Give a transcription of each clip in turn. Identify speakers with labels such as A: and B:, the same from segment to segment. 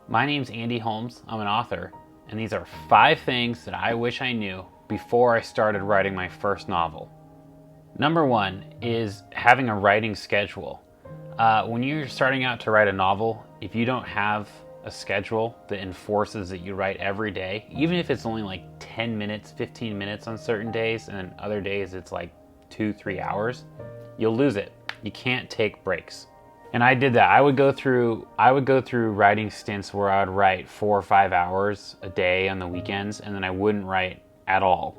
A: My name's Andy Holmes, I'm an author, and these are 5 things that I wish I knew before I started writing my first novel. Number 1 is having a writing schedule. When you're starting out to write a novel, if you don't have a schedule that enforces that you write every day, even if it's only like 10 minutes, 15 minutes on certain days, and other days it's like 2-3 hours, you'll lose it. You can't take breaks. And I did that. I would go through writing stints where I would write 4 or 5 hours a day on the weekends, and then I wouldn't write at all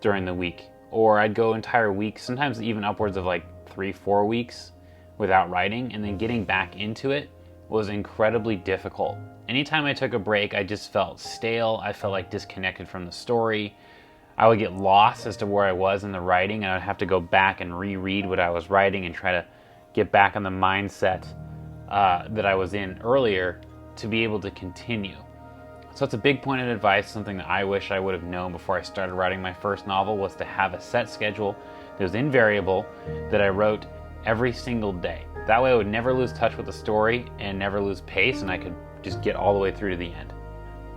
A: during the week. Or I'd go entire weeks, sometimes even upwards of like 3-4 weeks without writing, and then getting back into it was incredibly difficult. Anytime I took a break, I just felt stale. I felt like disconnected from the story. I would get lost as to where I was in the writing, and I'd have to go back and reread what I was writing and try to get back in the mindset that I was in earlier to be able to continue. So it's a big point of advice, something that I wish I would have known before I started writing my first novel, was to have a set schedule that was invariable, that I wrote every single day. That way I would never lose touch with the story and never lose pace, and I could just get all the way through to the end.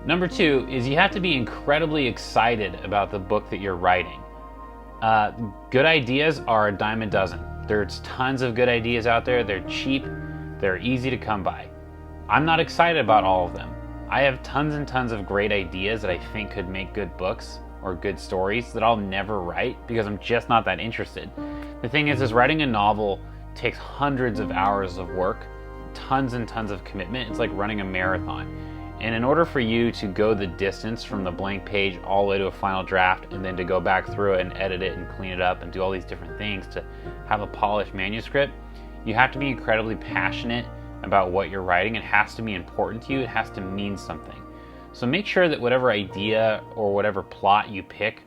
A: Number 2 is you have to be incredibly excited about the book that you're writing. Good ideas are a dime a dozen. There's tons of good ideas out there. They're cheap. They're easy to come by. I'm not excited about all of them. I have tons and tons of great ideas that I think could make good books or good stories that I'll never write because I'm just not that interested. The thing is writing a novel takes hundreds of hours of work, tons and tons of commitment. It's like running a marathon. And in order for you to go the distance from the blank page all the way to a final draft, and then to go back through it and edit it and clean it up and do all these different things to have a polished manuscript, you have to be incredibly passionate about what you're writing. It has to be important to you. It has to mean something. So make sure that whatever idea or whatever plot you pick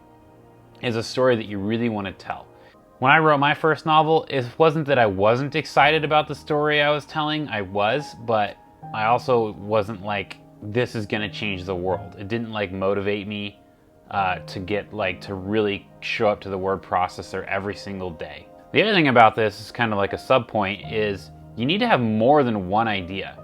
A: is a story that you really want to tell. When I wrote my first novel, it wasn't that I wasn't excited about the story I was telling. I was, but I also wasn't like, this is gonna change the world. It didn't like motivate me to really show up to the word processor every single day. The other thing about this is kind of like a sub point is you need to have more than one idea.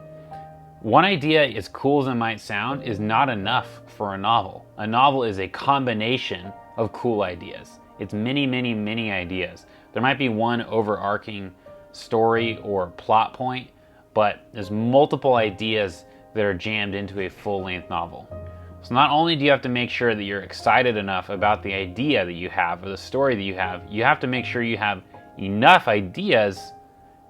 A: One idea, as cool as it might sound, is not enough for a novel. A novel is a combination of cool ideas. It's many, many, many ideas. There might be one overarching story or plot point, but there's multiple ideas that are jammed into a full-length novel. So not only do you have to make sure that you're excited enough about the idea that you have or the story that you have to make sure you have enough ideas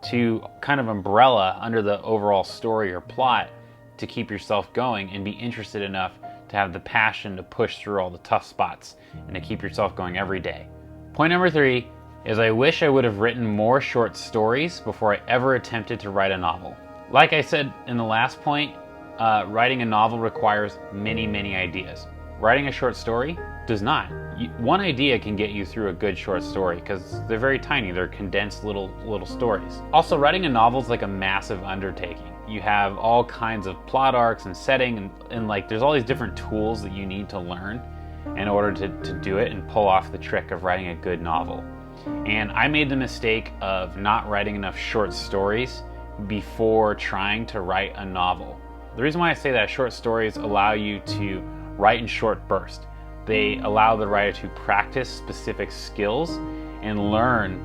A: to kind of umbrella under the overall story or plot to keep yourself going and be interested enough to have the passion to push through all the tough spots and to keep yourself going every day. Point number 3 is I wish I would have written more short stories before I ever attempted to write a novel. Like I said in the last point, writing a novel requires many, many ideas. Writing a short story does not. One idea can get you through a good short story because they're very tiny. They're condensed little stories. Also, writing a novel is like a massive undertaking. You have all kinds of plot arcs and setting and like there's all these different tools that you need to learn in order to do it and pull off the trick of writing a good novel. And I made the mistake of not writing enough short stories before trying to write a novel. The reason why I say that short stories allow you to write in short bursts. They allow the writer to practice specific skills and learn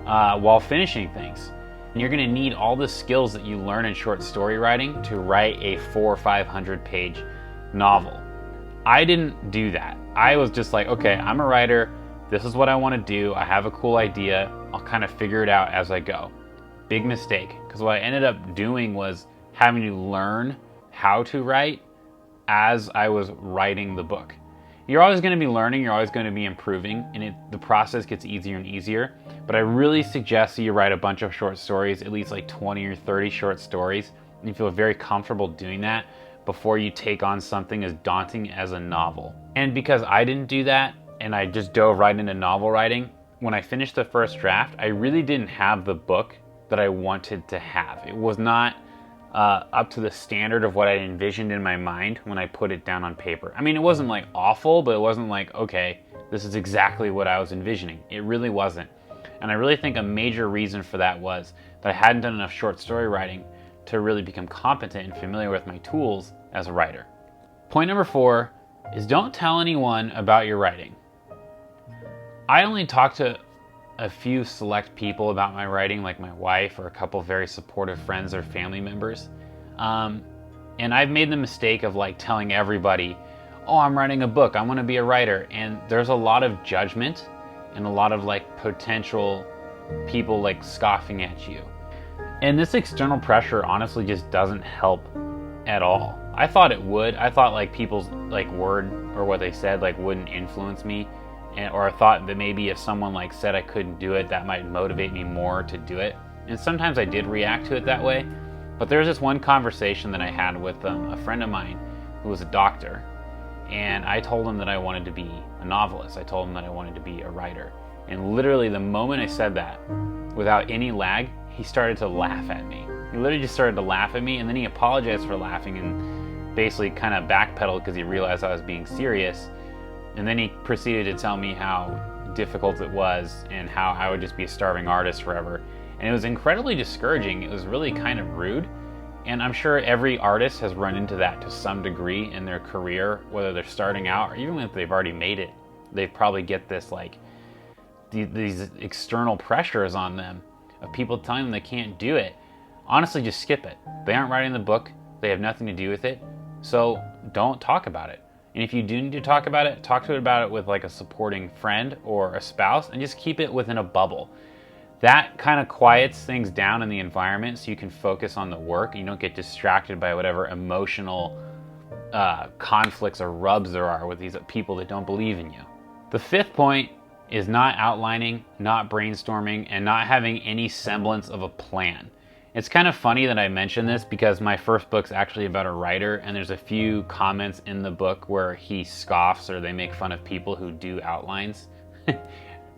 A: while finishing things. And you're going to need all the skills that you learn in short story writing to write a 400 or 500 page novel. I didn't do that. I was just like, okay, I'm a writer. This is what I want to do. I have a cool idea. I'll kind of figure it out as I go. Big mistake, because what I ended up doing was having to learn how to write as I was writing the book. You're always going to be learning, you're always going to be improving, and the process gets easier and easier. But I really suggest that you write a bunch of short stories, at least like 20 or 30 short stories, and you feel very comfortable doing that before you take on something as daunting as a novel. And because I didn't do that, and I just dove right into novel writing, when I finished the first draft, I really didn't have the book that I wanted to have. It was not up to the standard of what I envisioned in my mind when I put it down on paper. I mean, it wasn't like awful, but it wasn't like, okay, this is exactly what I was envisioning. It really wasn't. And I really think a major reason for that was that I hadn't done enough short story writing to really become competent and familiar with my tools as a writer. Point number 4 is don't tell anyone about your writing. I only talk to a few select people about my writing, like my wife or a couple very supportive friends or family members. And I've made the mistake of like telling everybody, oh, I'm writing a book, I want to be a writer. And there's a lot of judgment and a lot of like potential people like scoffing at you. And this external pressure honestly just doesn't help at all. I thought it would. I thought like people's like word or what they said like wouldn't influence me. Or I thought that maybe if someone like said I couldn't do it, that might motivate me more to do it. And sometimes I did react to it that way. But there was this one conversation that I had with a friend of mine who was a doctor. And I told him that I wanted to be a novelist. I told him that I wanted to be a writer. And literally the moment I said that, without any lag, he started to laugh at me. He literally just started to laugh at me, and then he apologized for laughing and basically kind of backpedaled because he realized I was being serious. And then he proceeded to tell me how difficult it was and how I would just be a starving artist forever. And it was incredibly discouraging. It was really kind of rude. And I'm sure every artist has run into that to some degree in their career, whether they're starting out or even if they've already made it. They probably get this like these external pressures on them of people telling them they can't do it. Honestly, just skip it. They aren't writing the book. They have nothing to do with it. So don't talk about it. And if you do need to talk about it, talk to it about it with like a supporting friend or a spouse, and just keep it within a bubble. That kind of quiets things down in the environment so you can focus on the work and you don't get distracted by whatever emotional conflicts or rubs there are with these people that don't believe in you. The 5th point is not outlining, not brainstorming, and not having any semblance of a plan. It's kind of funny that I mention this because my first book's actually about a writer, and there's a few comments in the book where he scoffs or they make fun of people who do outlines.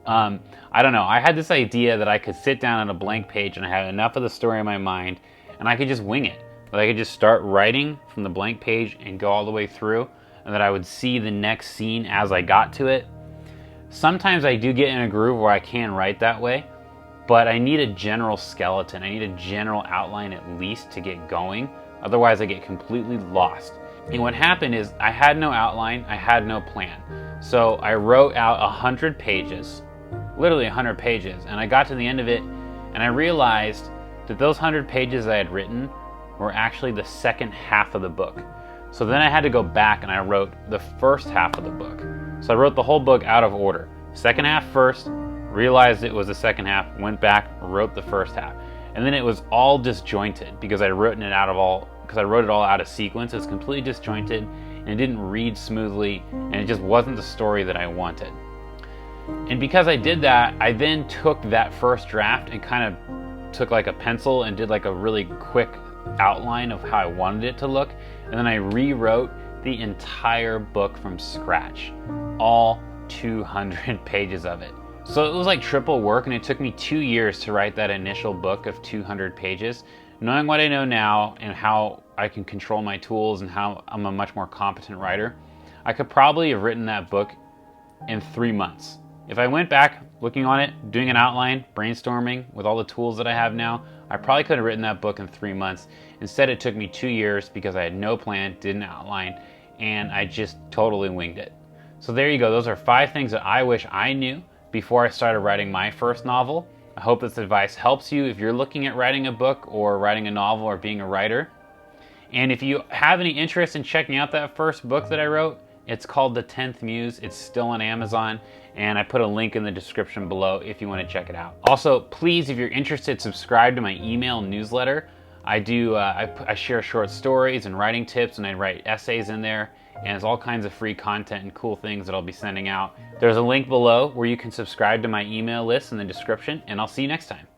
A: I don't know. I had this idea that I could sit down on a blank page and I had enough of the story in my mind and I could just wing it. That I could just start writing from the blank page and go all the way through, and that I would see the next scene as I got to it. Sometimes I do get in a groove where I can write that way, but I need a general skeleton. I need a general outline at least to get going. Otherwise I get completely lost. And what happened is I had no outline, I had no plan. So I wrote out 100 pages, literally 100 pages, and I got to the end of it and I realized that those 100 pages I had written were actually the second half of the book. So then I had to go back and I wrote the first half of the book. So I wrote the whole book out of order. Second half first, realized it was the second half, went back, wrote the first half. And then it was all disjointed because I wrote it all out of sequence. It's completely disjointed and it didn't read smoothly and it just wasn't the story that I wanted. And because I did that, I then took that first draft and kind of took like a pencil and did like a really quick outline of how I wanted it to look. And then I rewrote the entire book from scratch, all 200 pages of it. So it was like triple work, and it took me 2 years to write that initial book of 200 pages. Knowing what I know now and how I can control my tools and how I'm a much more competent writer, I could probably have written that book in 3 months. If I went back, looking on it, doing an outline, brainstorming with all the tools that I have now, I probably could have written that book in 3 months. Instead, it took me 2 years because I had no plan, didn't outline, and I just totally winged it. So there you go. Those are 5 things that I wish I knew before I started writing my first novel. I hope this advice helps you if you're looking at writing a book or writing a novel or being a writer. And if you have any interest in checking out that first book that I wrote, it's called The 10th Muse. It's still on Amazon, and I put a link in the description below if you want to check it out. Also, please, if you're interested, subscribe to my email newsletter. I share short stories and writing tips, and I write essays in there, and there's all kinds of free content and cool things that I'll be sending out. There's a link below where you can subscribe to my email list in the description, and I'll see you next time.